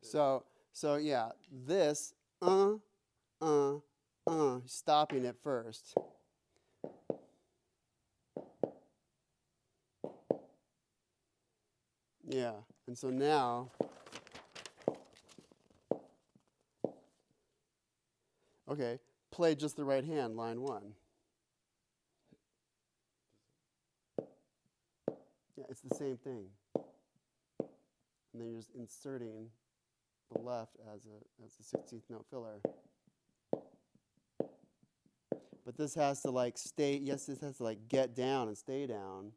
So yeah, this stopping it first. Yeah, and so now, okay, play just the right hand, line one. Yeah, it's the same thing. And then you're just inserting the left as a 16th note filler. But this has to like stay, yes, this has to like get down and stay down.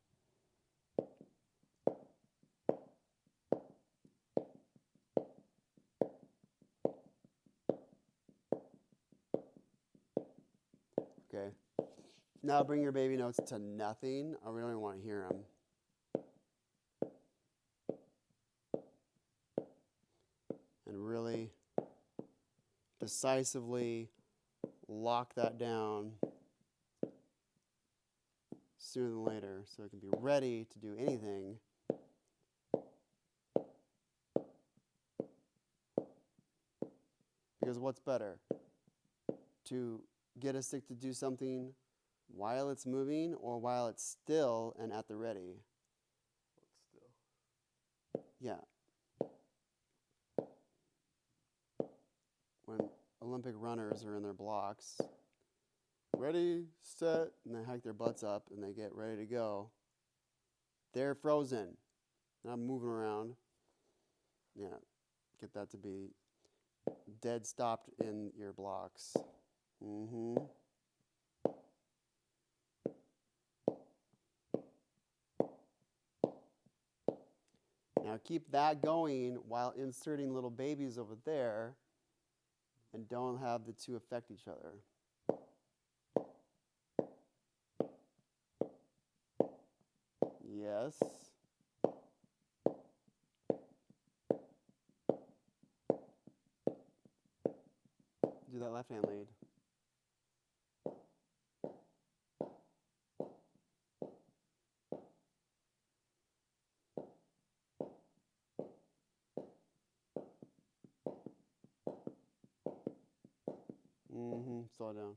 Okay. Now bring your baby notes to nothing, or we don't even want to hear them. And really decisively lock that down sooner than later so it can be ready to do anything. Because what's better? To get a stick to do something while it's moving or while it's still and at the ready? It's still. Yeah. When Olympic runners are in their blocks, ready, set, and they hike their butts up and they get ready to go, they're frozen, not moving around. Yeah, get that to be dead stopped in your blocks. Mm-hmm. Now keep that going while inserting little babies over there, and don't have the two affect each other. Yes. Do that left hand lead. Mm-hmm. Slow down.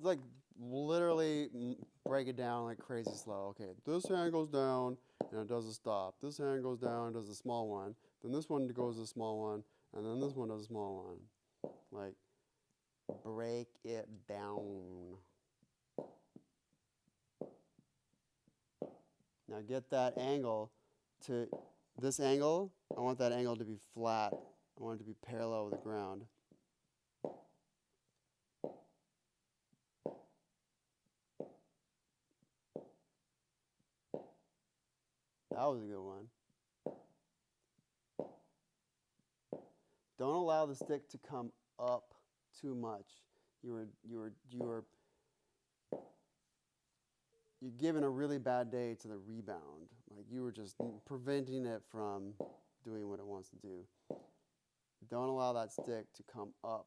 Like literally break it down like crazy slow. Okay, this hand goes down and it does a stop. This hand goes down and does a small one. Then this one goes a small one, and then this one does a small one. Like break it down. Now get that angle to this angle. I want that angle to be flat. I want it to be parallel with the ground. That was a good one. Don't allow the stick to come up too much. You're giving a really bad day to the rebound. Like you were just preventing it from doing what it wants to do. Don't allow that stick to come up.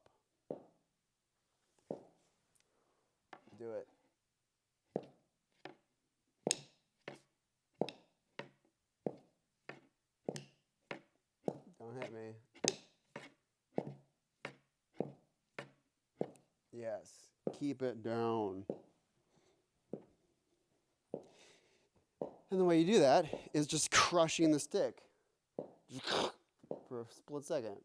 Do it. Don't hit me. Yes. Keep it down. And the way you do that is just crushing the stick for a split second.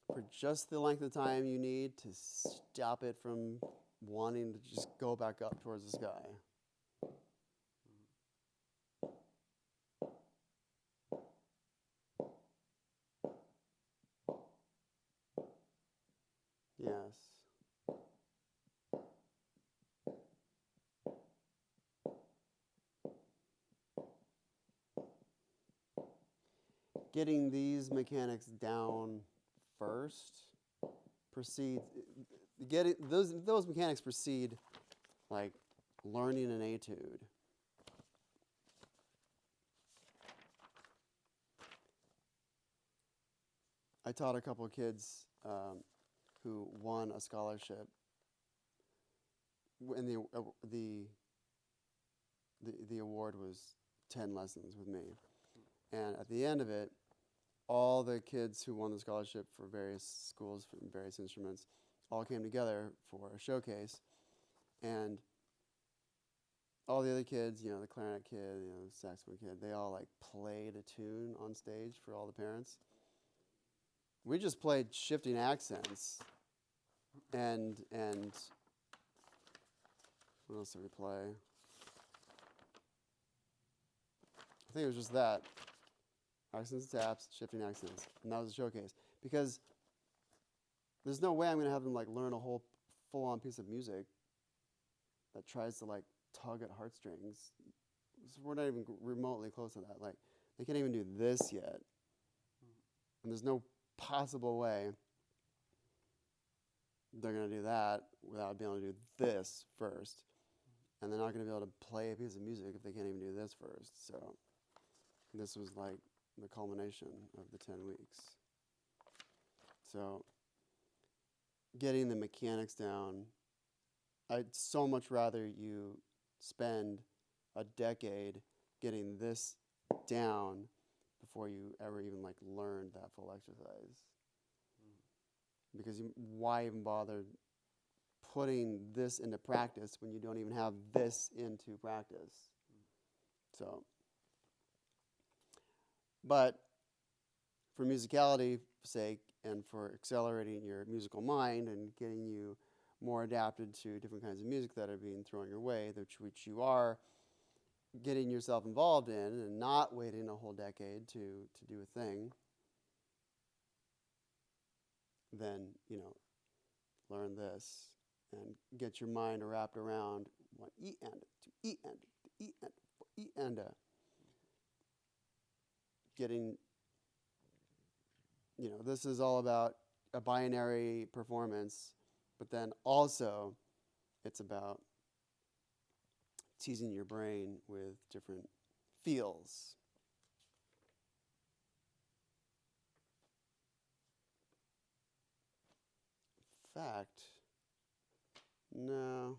For just the length of time you need to stop it from wanting to just go back up towards the sky. Yes. Getting these mechanics down first precedes those mechanics precede like learning an etude. I taught a couple of kids who won a scholarship and the award was 10 lessons with me. And at the end of it, all the kids who won the scholarship for various schools for various instruments all came together for a showcase. And all the other kids, the clarinet kid, the saxophone kid, they all like played a tune on stage for all the parents. We just played shifting accents, and what else did we play? I think it was just that. Accents and taps, shifting accents. And that was the showcase. Because there's no way I'm going to have them like learn a whole full-on piece of music that tries to like tug at heartstrings. So we're not even remotely close to that. Like, they can't even do this yet. And there's no possible way they're going to do that without being able to do this first. And they're not going to be able to play a piece of music if they can't even do this first. So this was like the culmination of the 10 weeks. So getting the mechanics down, I'd so much rather you spend a decade getting this down before you ever even like learned that full exercise. Because why even bother putting this into practice when you don't even have this into practice? So, but for musicality's sake and for accelerating your musical mind and getting you more adapted to different kinds of music that are being thrown your way, which you are getting yourself involved in and not waiting a whole decade to do a thing, then, learn this and get your mind wrapped around one E and to E and to E and for E and getting, this is all about a binary performance, but then also it's about teasing your brain with different feels. In fact, no.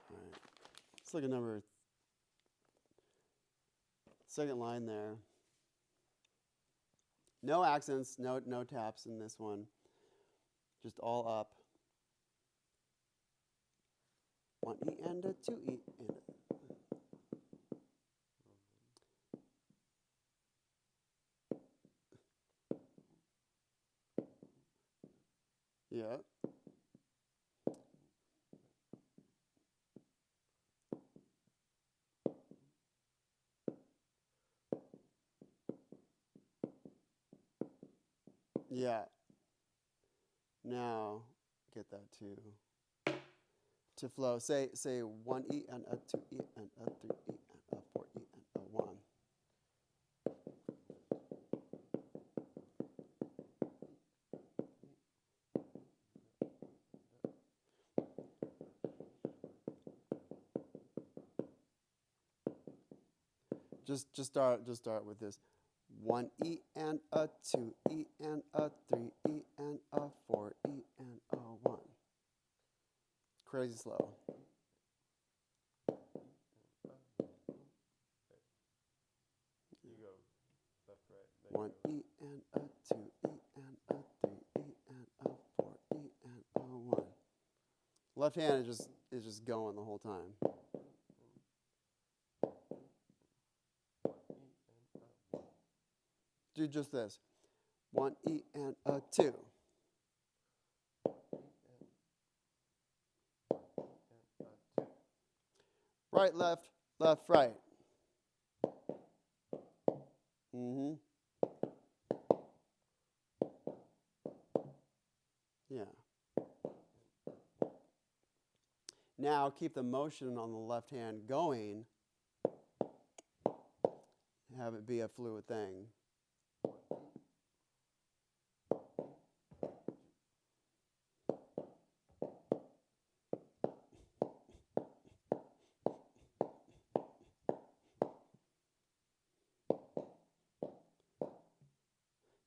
All right. Let's look at second line there. No accents, no taps in this one. Just all up. 1 E and a 2 E and a. Yeah. Yeah. Now get that to flow. Say 1 E and a 2 E and a 3 E and a 4 E and a 1. Just start with this. 1 E and a 2 E and a 3 E and a 4 E and a 1. Crazy slow. You go left, right. Then 1 E and a 2 E and a 3 E and a 4 E and a 1. Left hand is just going the whole time. Do just this. 1 E and a 2. Right, left, right. Mm-hmm. Yeah. Now keep the motion on the left hand going. Have it be a fluid thing.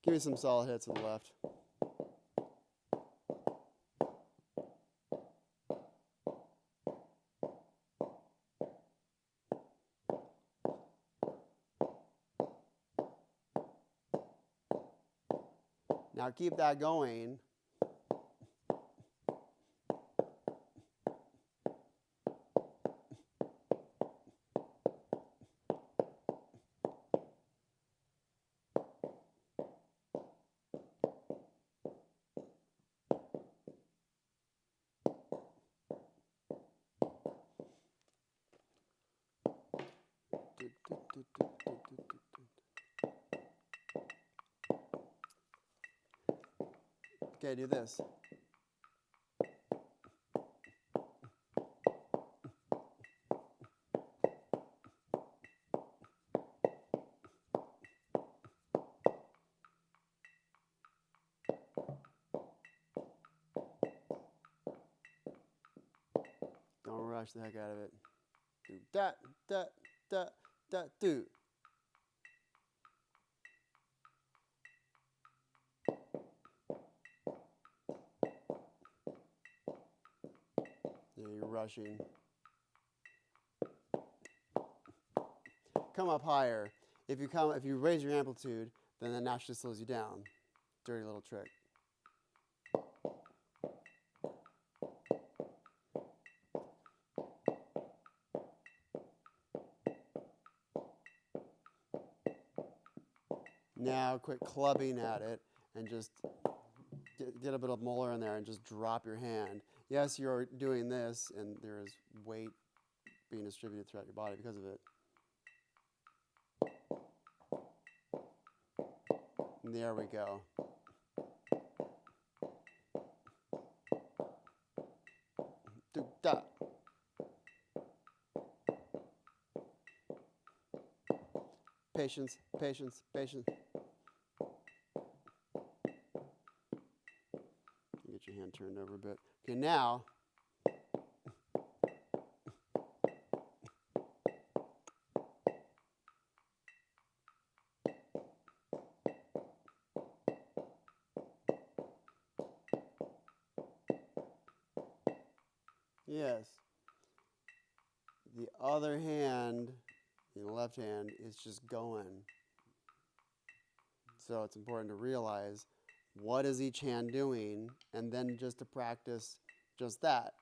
Give me some solid hits to the left. Now keep that going. Okay, do this. Don't rush the heck out of it. Do that, that, that, that, do. Yeah, you're rushing. Come up higher. If you raise your amplitude, then that naturally slows you down. Dirty little trick. Now quit clubbing at it and just get a bit of molar in there and just drop your hand. Yes, you're doing this, and there is weight being distributed throughout your body because of it. And there we go. Do that. Patience, patience, patience. Get your hand turned over a bit. Okay, now yes. The other hand, the left hand, is just going. So it's important to realize what is each hand doing, and then just to practice just that.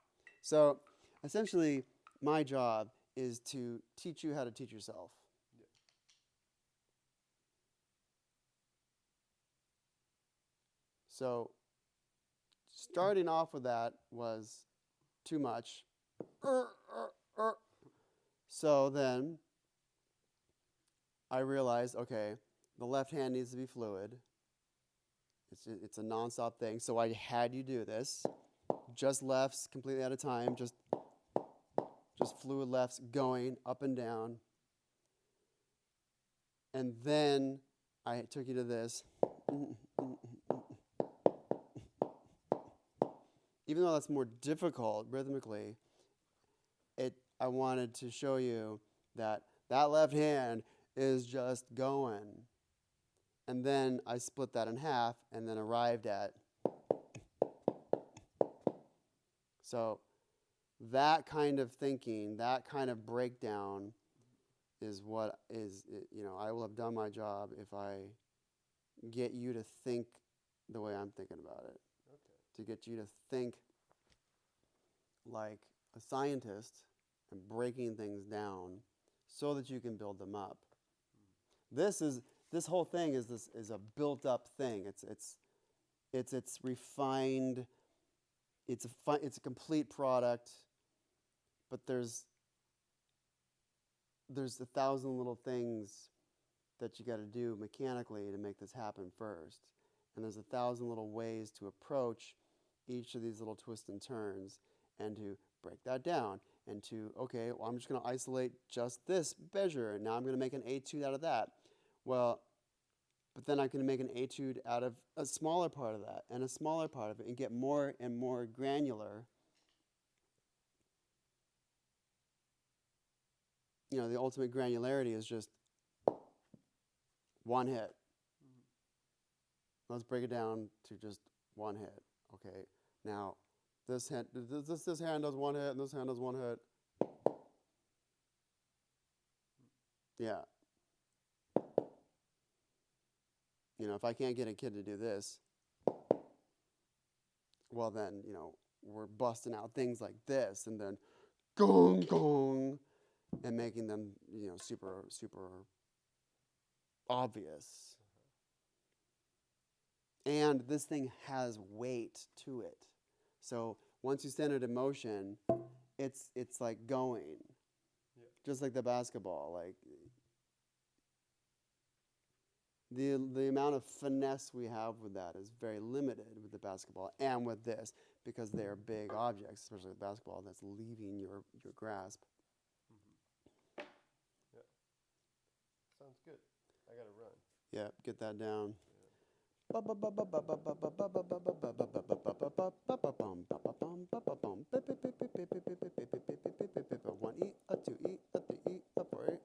So essentially, my job is to teach you how to teach yourself. Yeah. So starting off with that was too much. So then I realized, okay, the left hand needs to be fluid. It's a nonstop thing. So I had you do this. Just lefts completely at a time. Just fluid lefts going up and down. And then I took you to this. Even though that's more difficult rhythmically, I wanted to show you that left hand is just going. And then I split that in half and then arrived at. So that kind of thinking, that kind of breakdown is what is, I will have done my job if I get you to think the way I'm thinking about it. Okay. To get you to think like a scientist and breaking things down so that you can build them up. This whole thing is a built up thing. It's refined. It's a complete product, but there's 1,000 little things that you got to do mechanically to make this happen first. And there's 1,000 little ways to approach each of these little twists and turns and to break that down and to, okay, well, I'm just going to isolate just this measure, and now I'm going to make an etude out of that. Well, but then I can make an etude out of a smaller part of that and a smaller part of it and get more and more granular. The ultimate granularity is just one hit. Let's break it down to just one hit. Okay. Now, this hand does one hit, and this hand does one hit. Yeah. If I can't get a kid to do this, well then, we're busting out things like this, and then gong gong, and making them, super super obvious. And this thing has weight to it. So once you send it in motion, it's like going. Yeah. Just like the basketball. Like the amount of finesse we have with that is very limited with the basketball and with this, because they are big objects, especially with basketball, that's leaving your grasp. Mm-hmm. Yeah. Sounds good. I gotta run. Yeah, get that down. One E, a two E, a three E, a four E.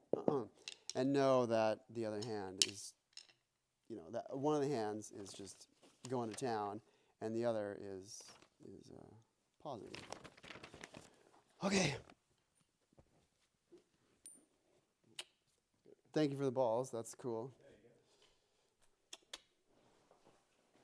And know that the other hand is, that one of the hands is just going to town, and the other is pausing. Okay. Thank you for the balls. That's cool.